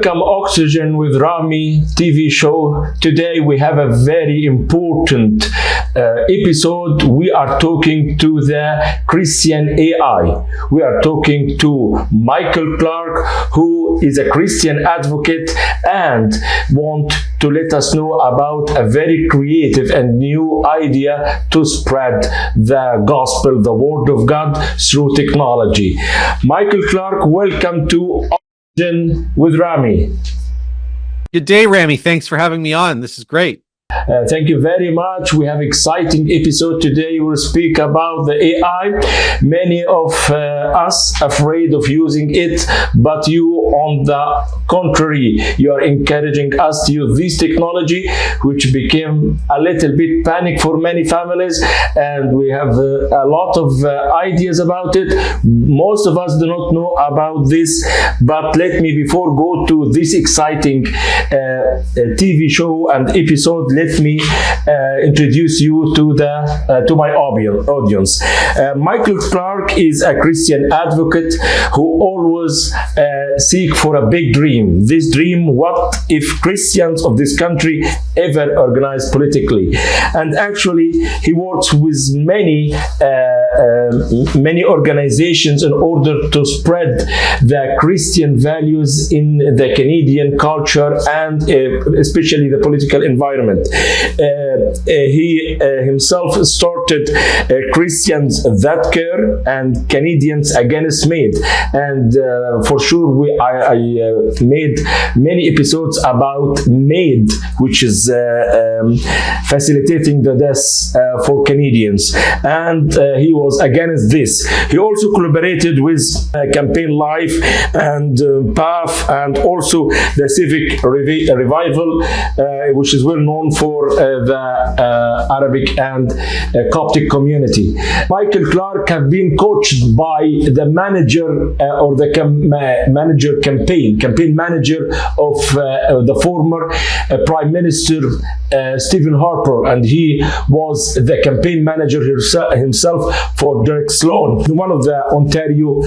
Welcome Oxygen with Rami TV show. Today we have a very important episode. We are talking to the Christian AI. We are talking to Michael Clark, who is a Christian advocate and want to let us know about a very creative and new idea to spread the gospel, the word of God through technology. Michael Clark, welcome to Oxygen with Rami. Good day, Rami. Thanks for having me on. This is great. Thank you very much. We have exciting episode today. We'll speak about the AI. Many of us afraid of using it, but you, on the contrary, you are encouraging us to use this technology, which became a little bit panic for many families, and we have a lot of ideas about it. Most of us do not know about this, but let me, before go to this exciting TV show and episode, let me introduce you to my audience. Michael Clark is a Christian advocate who always seek for a big dream. This dream, what if Christians of this country ever organize politically? And actually, he works with many organizations in order to spread the Christian values in the Canadian culture and especially the political environment. He himself started Christians That Care and Canadians Against MAID, and for sure I made many episodes about MAID, which is facilitating the deaths for Canadians, and he was against this. He also collaborated with Campaign Life and PAF, and also the Civic Revival, which is well known for the Arabic and Coptic community. Michael Clark have been coached by the manager or the campaign manager of the former Prime Minister Stephen Harper, and he was the campaign manager himself for Derek Sloan, one of the Ontario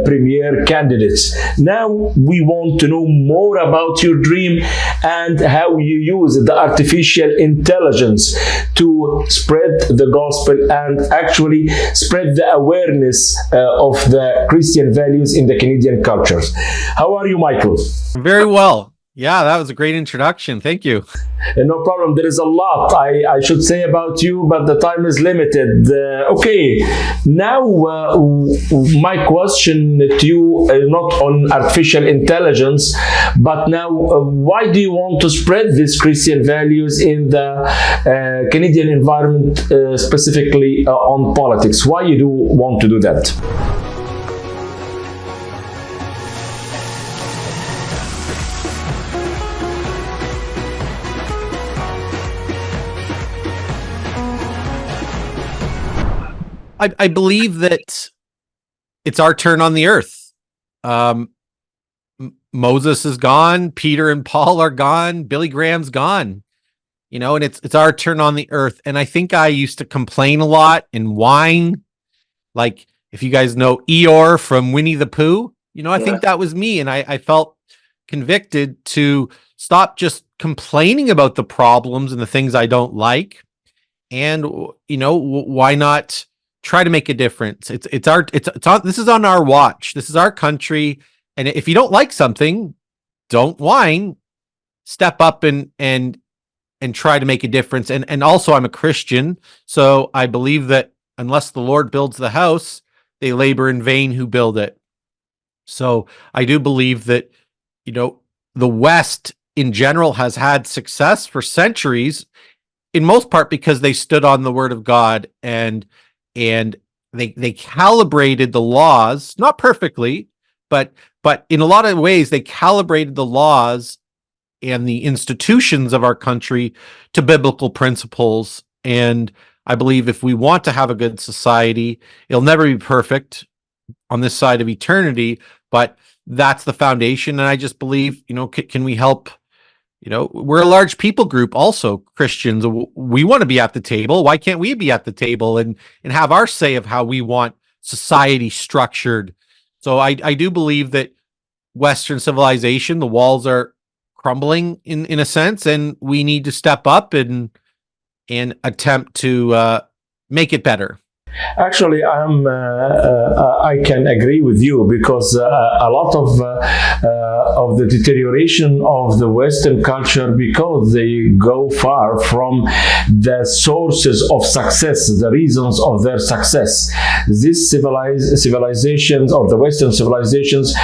Premier candidates. Now we want to know more about your dream and how you use the artificial intelligence to spread the gospel and actually spread the awareness of the Christian values in the Canadian cultures. How are you, Michael? Very well. Yeah, that was a great introduction. Thank you. No problem. There is a lot I should say about you, but the time is limited. Okay, now my question to you is not on artificial intelligence, but now why do you want to spread these Christian values in the Canadian environment, specifically on politics? Why you do want to do that? I believe that it's our turn on the earth. Moses is gone. Peter and Paul are gone. Billy Graham's gone. You know, and it's our turn on the earth. And I think I used to complain a lot and whine. Like, if you guys know Eeyore from Winnie the Pooh, you know, I think that was me. And I felt convicted to stop just complaining about the problems and the things I don't like. And, you know, why not try to make a difference? This is on our watch. This is our country. And if you don't like something, don't whine. Step up and try to make a difference. And also, I'm a Christian, so I believe that unless the Lord builds the house, they labor in vain who build it. So I do believe that, you know, the West in general has had success for centuries, in most part because they stood on the Word of God and they calibrated the laws, not perfectly, but in a lot of ways they calibrated the laws and the institutions of our country to biblical principles. And I believe if we want to have a good society, it'll never be perfect on this side of eternity, but that's the foundation. And I just believe, you know, can we help? You know, we're a large people group also, Christians. We want to be at the table. Why can't we be at the table and have our say of how we want society structured? So I do believe that Western civilization, the walls are crumbling in a sense, and we need to step up and attempt to make it better. Actually, I can agree with you, because a lot of the deterioration of the Western culture, because they go far from the sources of success, the reasons of their success. These civilizations, or the Western civilizations,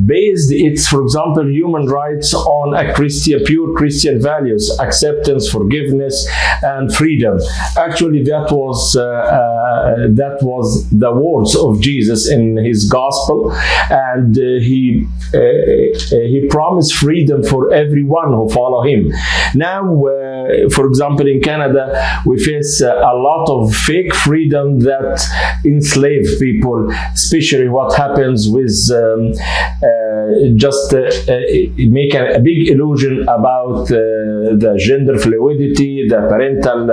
based its, for example, human rights on a pure Christian values: acceptance, forgiveness, and freedom. Actually, that was the words of Jesus in his gospel, and he promised freedom for everyone who follow him. Now, for example, in Canada, we face a lot of fake freedom that enslave people, especially what happens with make a big illusion about the gender fluidity, the parental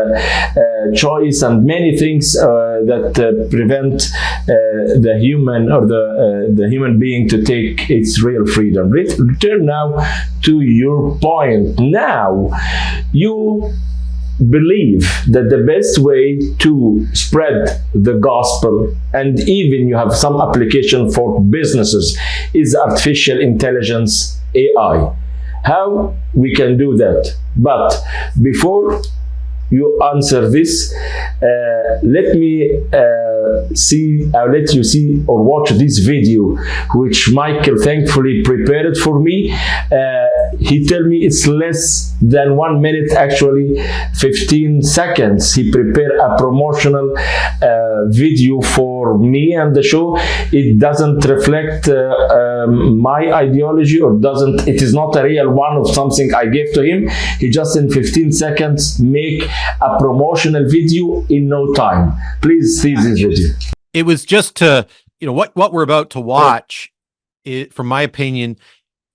choice, and many things that prevent the human, or the human being, to take its real freedom. Return now to your point. Now, you believe that the best way to spread the gospel, and even you have some application for businesses, is artificial intelligence, AI. How we can do that? But before you answer this, let you see or watch this video, which Michael thankfully prepared for me. He told me it's less than 1 minute, actually 15 seconds. He prepared a promotional video for me and the show. It doesn't reflect my ideology, or it is not a real one of something I gave to him. He just in 15 seconds make a promotional video in no time. Please see this video. It was just to, what we're about to watch, from my opinion,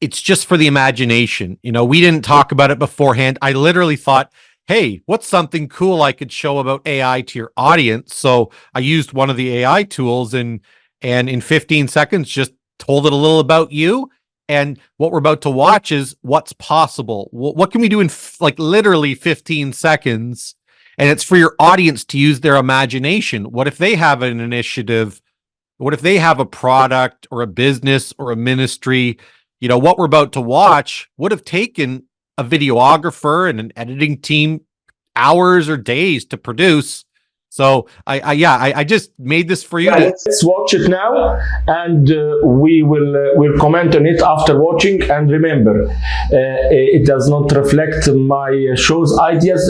it's just for the imagination. We didn't talk about it beforehand. I literally thought, hey, what's something cool I could show about AI to your audience? So I used one of the AI tools, and in 15 seconds just told it a little about you. And what we're about to watch is what's possible. What can we do in literally 15 seconds? And it's for your audience to use their imagination. What if they have an initiative? What if they have a product or a business or a ministry? What we're about to watch would have taken a videographer and an editing team hours or days to produce. So I just made this for you. Let's watch it now, and we'll comment on it after watching. And remember, it does not reflect my show's ideas.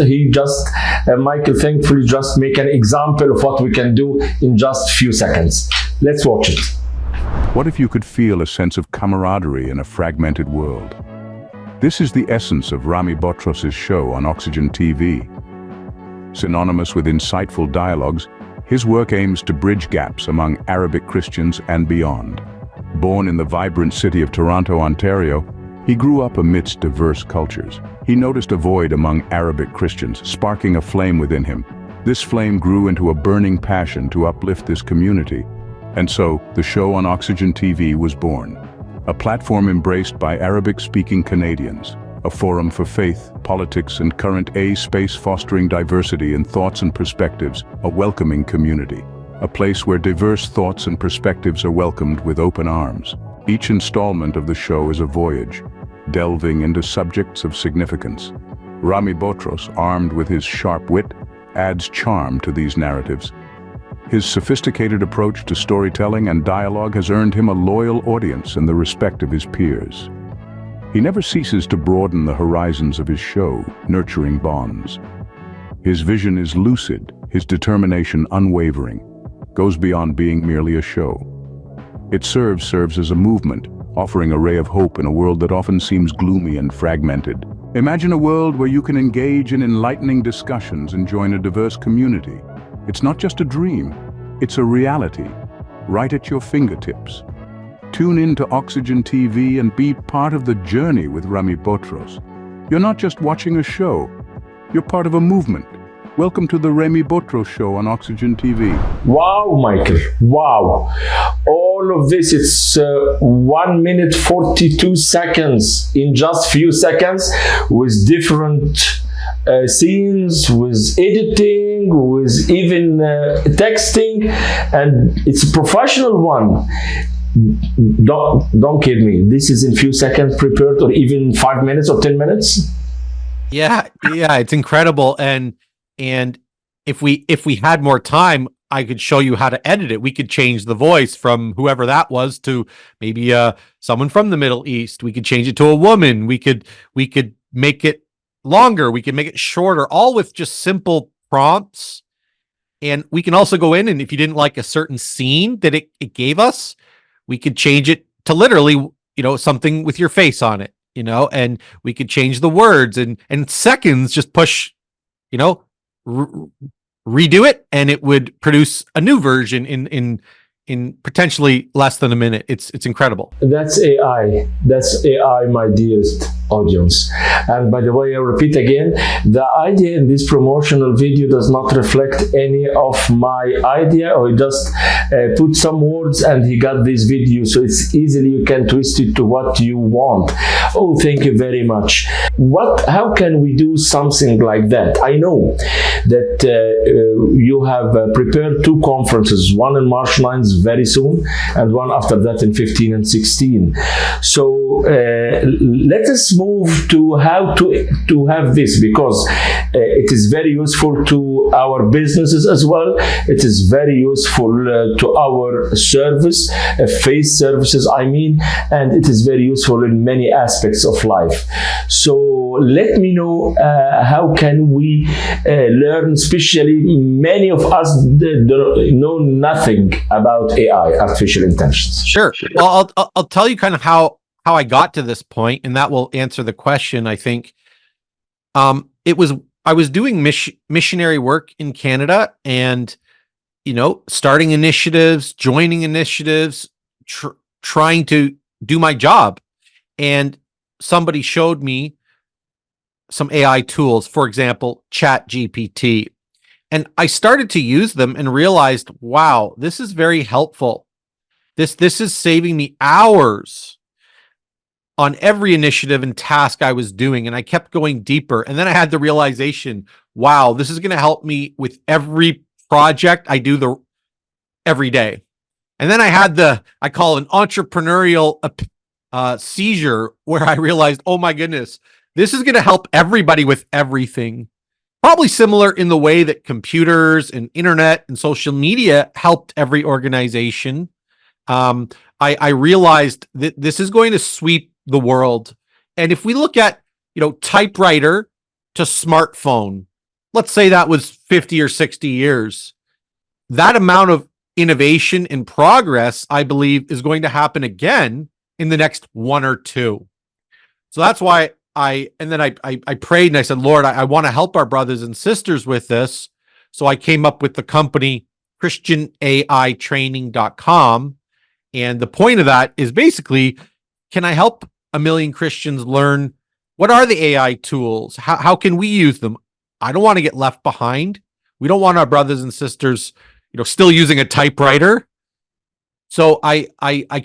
Michael thankfully just make an example of what we can do in just few seconds. Let's watch it. What if you could feel a sense of camaraderie in a fragmented world? This is the essence of Rami Botros's show on Oxygen TV. Synonymous with insightful dialogues, his work aims to bridge gaps among Arabic Christians and beyond. Born in the vibrant city of Toronto, Ontario, he grew up amidst diverse cultures. He noticed a void among Arabic Christians, sparking a flame within him. This flame grew into a burning passion to uplift this community. And so, the show on Oxygen TV was born. A platform embraced by Arabic-speaking Canadians. A forum for faith, politics, and current space, fostering diversity in thoughts and perspectives, a welcoming community. A place where diverse thoughts and perspectives are welcomed with open arms. Each installment of the show is a voyage, delving into subjects of significance. Rami Botros, armed with his sharp wit, adds charm to these narratives. His sophisticated approach to storytelling and dialogue has earned him a loyal audience and the respect of his peers. He never ceases to broaden the horizons of his show, nurturing bonds. His vision is lucid, his determination unwavering, goes beyond being merely a show. It serves as a movement, offering a ray of hope in a world that often seems gloomy and fragmented. Imagine a world where you can engage in enlightening discussions and join a diverse community. It's not just a dream, it's a reality, right at your fingertips. Tune in to Oxygen TV and be part of the journey with Rami Botros. You're not just watching a show, you're part of a movement, Welcome to the Remy Botros Show on Oxygen TV. Wow, Michael. Wow. All of this, it's 1 minute 42 seconds in just few seconds with different scenes, with editing, with even texting, and it's a professional one. Don't kid me. This is in few seconds prepared, or even 5 minutes or 10 minutes. Yeah, it's incredible. And if we had more time, I could show you how to edit it. We could change the voice from whoever that was to maybe someone from the Middle East. We could change it to a woman. We could make it longer. We can make it shorter, all with just simple prompts. And we can also go in, and if you didn't like a certain scene that it gave us, we could change it to literally, something with your face on it, and we could change the words and seconds, just push, redo it, and it would produce a new version in potentially less than a minute. It's incredible. That's AI. That's AI, my dearest audience. And by the way, I repeat again, the idea in this promotional video does not reflect any of my idea, or he just put some words and he got this video, so it's easily you can twist it to what you want. Oh, thank you very much. How can we do something like that? I know that you have prepared 2 conferences, one in March 9th very soon, and one after that in 15 and 16. So let us move to how to have this, because it is very useful to our businesses as well. It is very useful to our service, faith services, I mean, and it is very useful in many aspects of life. So let me know how can we learn, especially many of us know nothing about AI, artificial intelligence. Sure. Well, I'll tell you kind of how I got to this point, and that will answer the question. I think I was doing missionary work in Canada, and starting initiatives, joining initiatives, trying to do my job, and somebody showed me some AI tools, for example, ChatGPT, and I started to use them and realized, wow, this is very helpful. This is saving me hours on every initiative and task I was doing. And I kept going deeper. And then I had the realization, wow, this is going to help me with every project I do every day. And then I had I call it an entrepreneurial seizure, where I realized, oh my goodness, this is going to help everybody with everything. Probably similar in the way that computers and internet and social media helped every organization. I realized that this is going to sweep the world. And if we look at, typewriter to smartphone, let's say that was 50 or 60 years, that amount of innovation and progress, I believe, is going to happen again in the next 1 or 2. So that's why I prayed and I said, Lord, I want to help our brothers and sisters with this. So I came up with the company ChristianAItraining.com. And the point of that is basically, can I help 1 million Christians learn what are the AI tools? How can we use them? I don't want to get left behind. We don't want our brothers and sisters, still using a typewriter. So I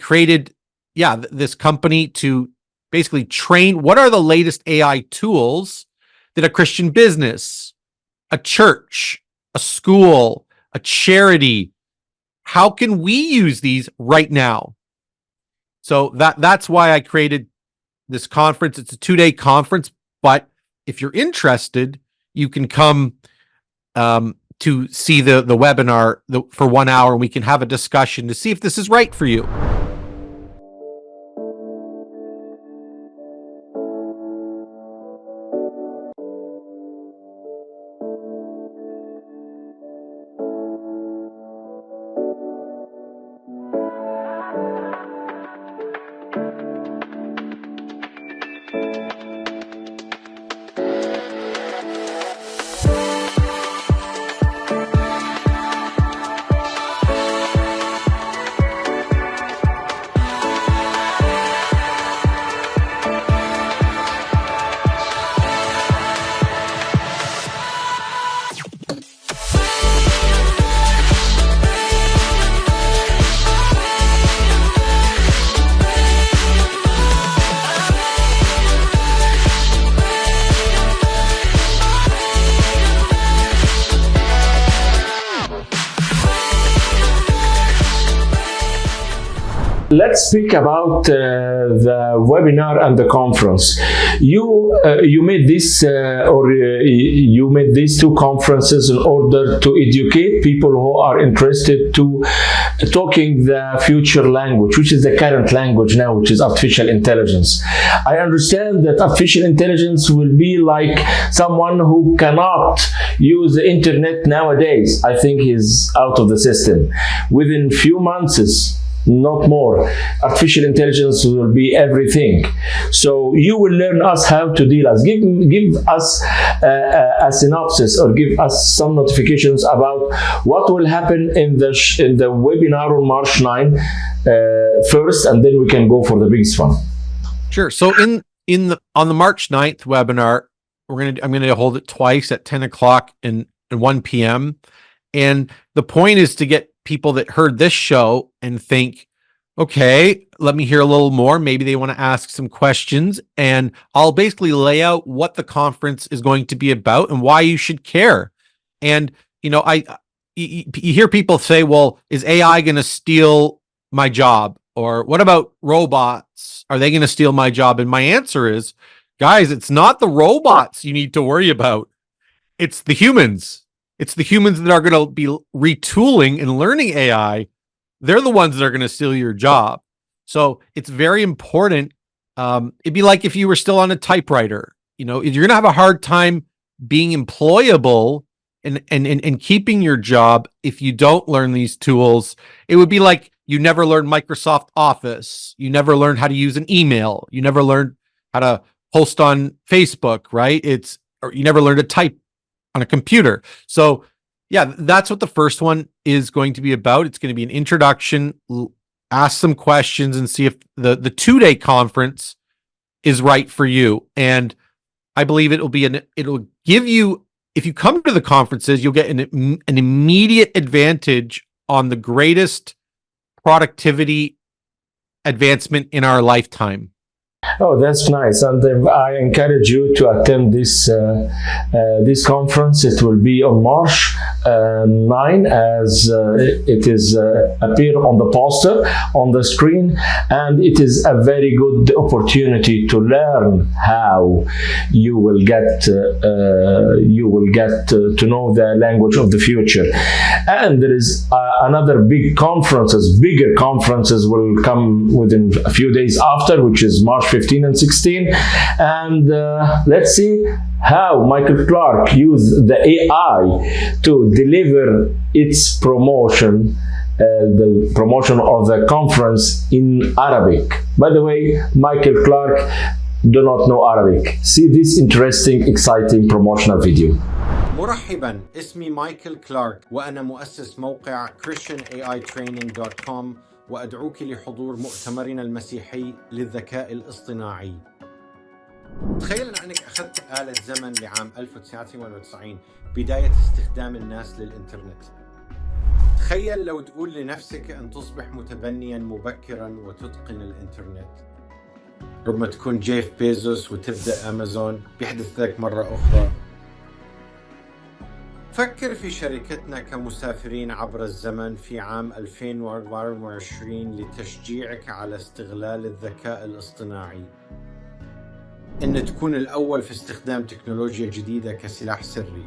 created, this company to basically train what are the latest AI tools that a Christian business, a church, a school, a charity, how can we use these right now? So that's why I created this conference. It's a 2-day conference, but if you're interested, you can come to see the webinar for 1 hour, and we can have a discussion to see if this is right for you. Let's speak about the webinar and the conference. You made this you made these two conferences in order to educate people who are interested to talking the future language, which is the current language now, which is artificial intelligence. I understand that artificial intelligence will be like someone who cannot use the internet nowadays. I think he's out of the system. Within few months, not more, artificial intelligence will be everything. So you will learn us how to deal us. Give us a synopsis or give us some notifications about what will happen in the webinar on March 9 first, and then we can go for the biggest one. Sure. So on the March 9th webinar, I'm gonna hold it twice at 10 o'clock and 1 p.m. And the point is to get people that heard this show and think, okay, let me hear a little more. Maybe they want to ask some questions, and I'll basically lay out what the conference is going to be about and why you should care. And, you hear people say, well, is AI going to steal my job? Or what about robots? Are they going to steal my job? And my answer is, guys, it's not the robots you need to worry about. It's the humans. It's the humans that are going to be retooling and learning AI. They're the ones that are going to steal your job. So it's very important. It'd be like if you were still on a typewriter. You're going to have a hard time being employable and keeping your job if you don't learn these tools. It would be like you never learned Microsoft Office. You never learned how to use an email. You never learned how to post on Facebook, right? Or you never learned to type on a computer. So yeah, that's what the first one is going to be about. It's going to be an introduction, ask some questions, and see if the 2-day conference is right for you. And I believe it'll give you, if you come to the conferences, you'll get an immediate advantage on the greatest productivity advancement in our lifetime. Oh, that's nice, and I encourage you to attend this conference. It will be on March 9, as it is appear on the poster on the screen, and it is a very good opportunity to learn how you will get to know the language of the future. And there is another bigger conferences will come within a few days after, which is March 15 and 16, and let's see how Michael Clark used the AI to deliver its promotion, the promotion of the conference in Arabic. By the way, Michael Clark do not know Arabic. See this interesting, exciting promotional video. مرحبا، اسمي مايكل كلارك وأنا مؤسس موقع ChristianAITraining.com، وأدعوك لحضور مؤتمرنا المسيحي للذكاء الاصطناعي. تخيل أنك أخذت آلة زمن لعام 1998، بداية استخدام الناس للإنترنت. تخيل لو تقول لنفسك أن تصبح متبنيا مبكرا وتتقن الإنترنت. ربما تكون جيف بيزوس وتبدأ أمازون، بيحدث لك مرة أخرى. فكر في شركتنا كمسافرين عبر الزمن في عام 2024 لتشجيعك على استغلال الذكاء الاصطناعي. إن تكون الأول في استخدام تكنولوجيا جديدة كسلاح سري.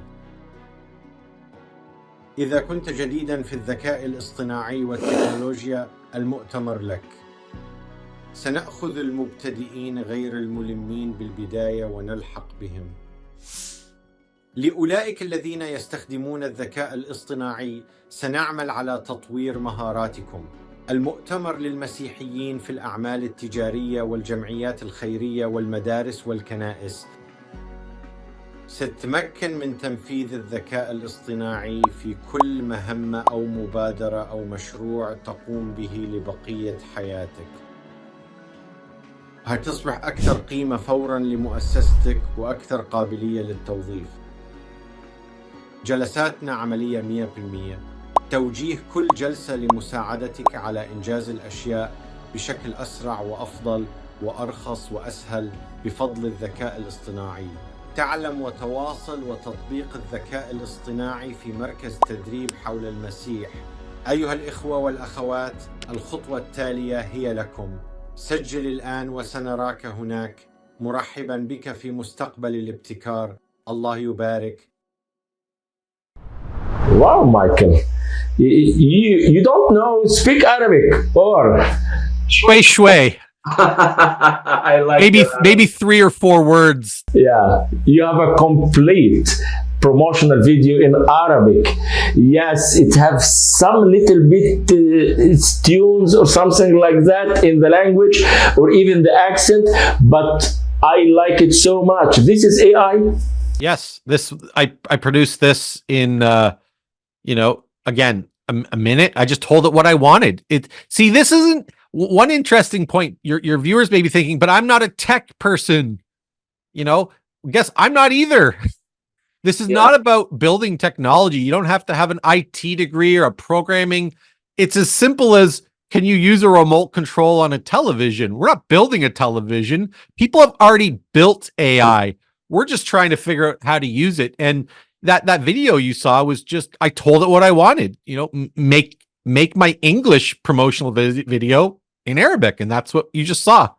إذا كنت جديدا في الذكاء الاصطناعي والتكنولوجيا، المؤتمر لك. سنأخذ المبتدئين غير الملمين بالبداية ونلحق بهم. لأولئك الذين يستخدمون الذكاء الاصطناعي، سنعمل على تطوير مهاراتكم. المؤتمر للمسيحيين في الأعمال التجارية والجمعيات الخيرية والمدارس والكنائس. ستتمكن من تنفيذ الذكاء الاصطناعي في كل مهمة أو مبادرة أو مشروع تقوم به لبقية حياتك. هتصبح أكثر قيمة فوراً لمؤسستك وأكثر قابلية للتوظيف. جلساتنا عملية 100%. توجيه كل جلسة لمساعدتك على إنجاز الأشياء بشكل أسرع وأفضل وأرخص وأسهل بفضل الذكاء الاصطناعي. تعلم وتواصل وتطبيق الذكاء الاصطناعي في مركز تدريب حول المسيح أيها الإخوة والأخوات، الخطوة التالية هي لكم. سجل الآن وسنراك هناك. مرحبا بك في مستقبل الابتكار. الله يبارك. Wow, Michael. You don't know speak Arabic or Shui shui. I like Maybe 3 or 4 words. yeah, you have a complete promotional video in Arabic. Yes, it have some little bit tunes or something like that in the language or even the accent, but I like it so much. This is AI. Yes, I produced this in again a minute. I just told it what I wanted. See, this isn't one interesting point. Your viewers may be thinking, but I'm not a tech person. Guess I'm not either. This is not about building technology. You don't have to have an IT degree or a programming. It's as simple as, can you use a remote control on a television? We're not building a television. People have already built AI. We're just trying to figure out how to use it. And that video you saw was just, I told it what I wanted, make my English promotional video in Arabic. And that's what you just saw.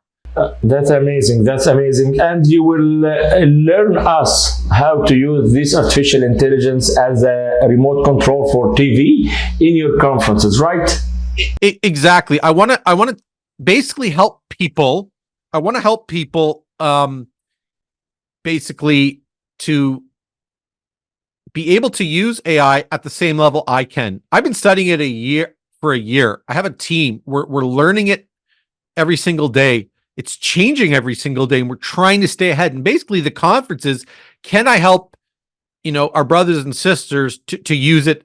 That's amazing. That's amazing. And you will learn us how to use this artificial intelligence as a remote control for TV in your conferences, right? Exactly. I want to basically help people. I want to help people basically to be able to use AI at the same level I can. I've been studying it for a year. I have a team. We're learning it every single day. It's changing every single day, and we're trying to stay ahead. And basically the conference is, can I help, our brothers and sisters to use it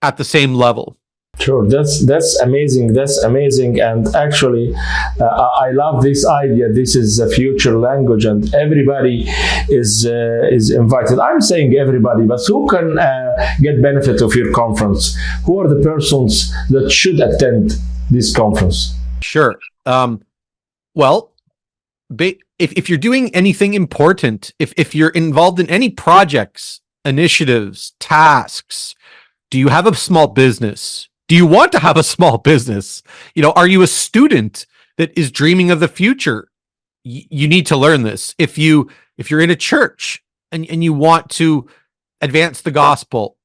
at the same level? Sure, that's amazing. That's amazing, and actually, I love this idea. This is a future language, and everybody is invited. I'm saying everybody, but who can get benefit of your conference? Who are the persons that should attend this conference? Sure. Well, if you're doing anything important, if you're involved in any projects, initiatives, tasks, do you have a small business? Do you want to have a small business? Are you a student that is dreaming of the future? You need to learn this. If you're in a church and you want to advance the gospel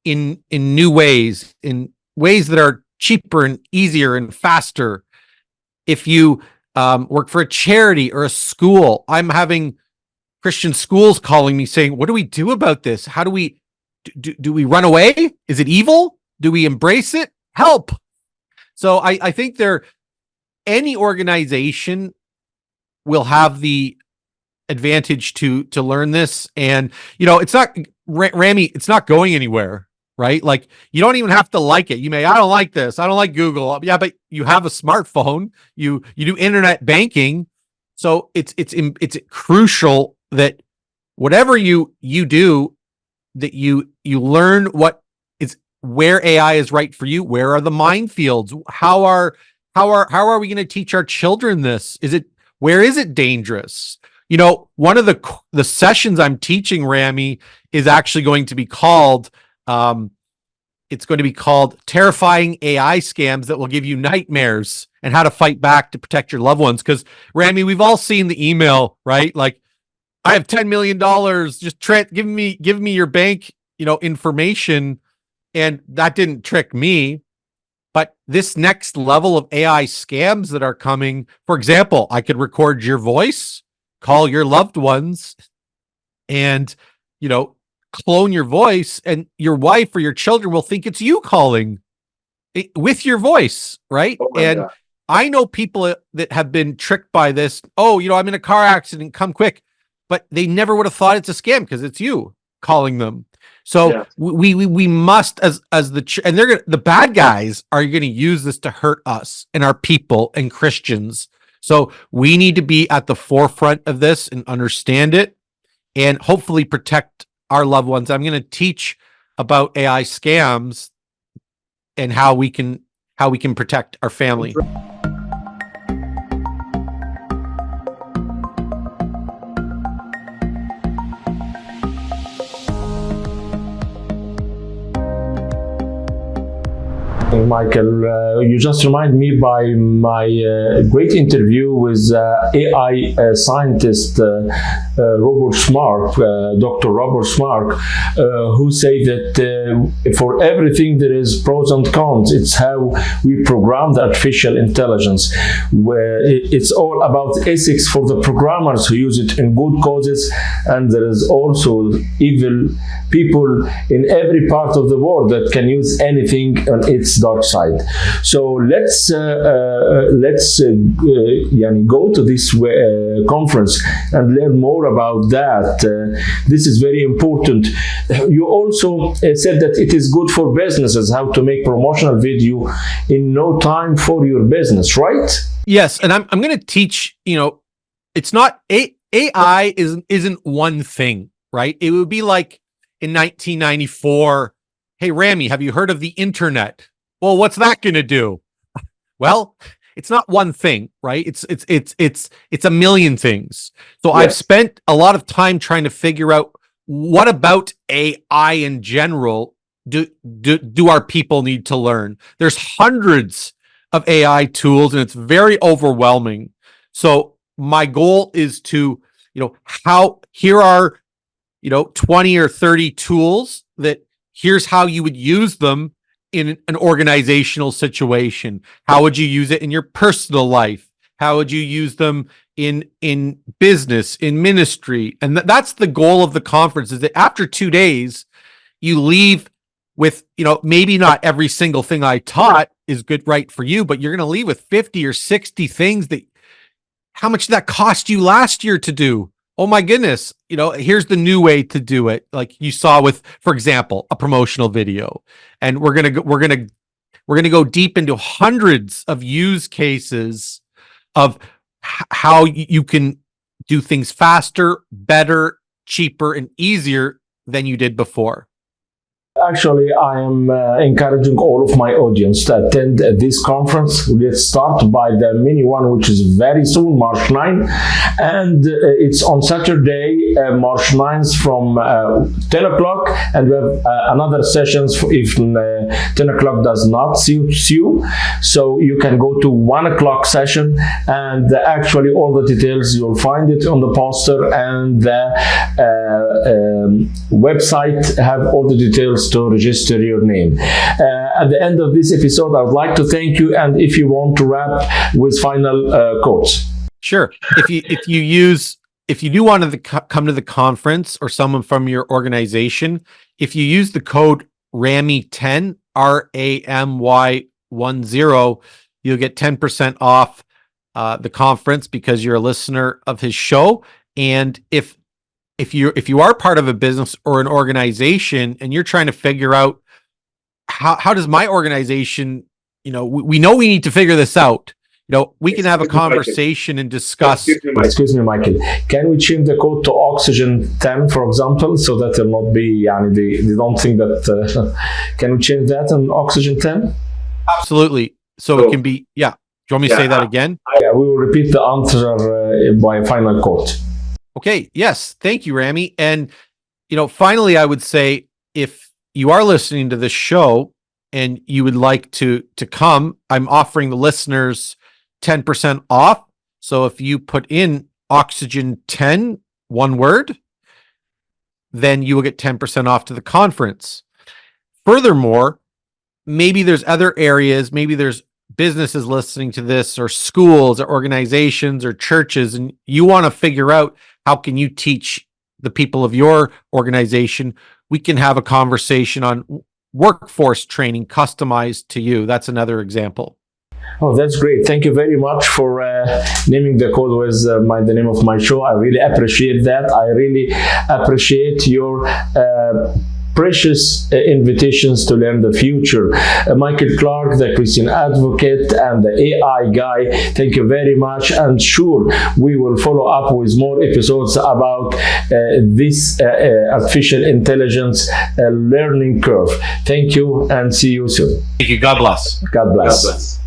in new ways, in ways that are cheaper and easier and faster, if you work for a charity or a school, I'm having Christian schools calling me saying, what do we do about this? How do we run away? Is it evil? Do we embrace it? Help. So I think any organization will have the advantage to learn this. And, it's not, Rami, it's not going anywhere, right? Like, you don't even have to like it. I don't like this. I don't like Google. Yeah, but you have a smartphone. You do internet banking. So it's crucial that whatever you do, that you learn where AI is right for you. Where are the minefields? How are we going to teach our children this? Where is it dangerous? One of the sessions I'm teaching, Rami, is actually going to be called, it's going to be called Terrifying AI Scams That Will Give You Nightmares, and how to fight back to protect your loved ones. Because, Rami, we've all seen the email, right? Like, I have $10 million, just give me your bank, information. And that didn't trick me. But this next level of AI scams that are coming, for example, I could record your voice, call your loved ones, and, clone your voice, and your wife or your children will think it's you calling with your voice, right? And God. I know people that have been tricked by this. Oh, I'm in a car accident, come quick. But they never would have thought it's a scam because it's you calling them. So yes. we must, and the bad guys are going to use this to hurt us and our people and Christians. So we need to be at the forefront of this and understand it, and hopefully protect our loved ones. I'm going to teach about AI scams and how we can protect our family. interesting, Michael. You just remind me by my great interview with AI scientist Robert Smark, Dr. Robert Smark, who say that for everything there is pros and cons. It's how we program the artificial intelligence. Where it's all about ethics for the programmers who use it in good causes, and there is also evil people in every part of the world that can use anything on its dark side. So let's go to this conference and learn more about that. This is very important. You also said that it is good for businesses how to make promotional video in no time for your business, right? Yes, and I'm going to teach. It's not AI isn't one thing, right? It would be like in 1994. Hey, Rami, have you heard of the internet? Well, what's that going to do? Well, it's not one thing, right? It's a million things. So yes. I've spent a lot of time trying to figure out what about AI in general do our people need to learn. There's hundreds of AI tools and it's very overwhelming. So my goal is to, here are 20 or 30 tools that here's how you would use them in an organizational situation. How would you use it in your personal life? How would you use them in business, in ministry? And that's the goal of the conference, is that after 2 days, you leave with, maybe not every single thing I taught is good, right for you, but you're going to leave with 50 or 60 things that, how much did that cost you last year to do? Oh my goodness, here's the new way to do it. Like you saw with, for example, a promotional video. And we're going to go deep into hundreds of use cases of how you can do things faster, better, cheaper, and easier than you did before. Actually, I am encouraging all of my audience to attend this conference. Let's start by the mini one, which is very soon, March 9. And it's on Saturday, March 9th from 10 o'clock. And we have another sessions if 10 o'clock does not suit you. So you can go to 1 o'clock session. And actually, all the details, you'll find it on the poster, and the website have all the details to register your name. At the end of this episode, I would like to thank you, and if you want to wrap with final quotes. Sure. If you do want to come to the conference, or someone from your organization, if you use the code RAMY10, RAMY10, you'll get 10% off the conference because you're a listener of his show. And if you are part of a business or an organization and you're trying to figure out how does my organization, we know we need to figure this out. We can have a conversation and discuss. Excuse me, Michael. Can we change the code to Oxygen 10, for example, so that it will not be, they don't think that, can we change that in Oxygen 10? Absolutely. So it can be, yeah. Do you want me to say that again? Yeah, we will repeat the answer by a final quote. Okay. Yes. Thank you, Rami. And, finally, I would say if you are listening to this show and you would like to come, I'm offering the listeners 10% off. So if you put in Oxygen 10, one word, then you will get 10% off to the conference. Furthermore, maybe there's other areas, maybe there's businesses listening to this, or schools or organizations or churches, and you want to figure out how can you teach the people of your organization. We can have a conversation on workforce training customized to you. That's another example. Oh, that's great. Thank you very much for naming the code with the name of my show. I really appreciate that. I really appreciate your precious invitations to learn the future. Michael Clark, the Christian advocate and the AI guy, thank you very much. And sure, we will follow up with more episodes about this artificial intelligence learning curve. Thank you and see you soon. Thank you. God bless. God bless. God bless.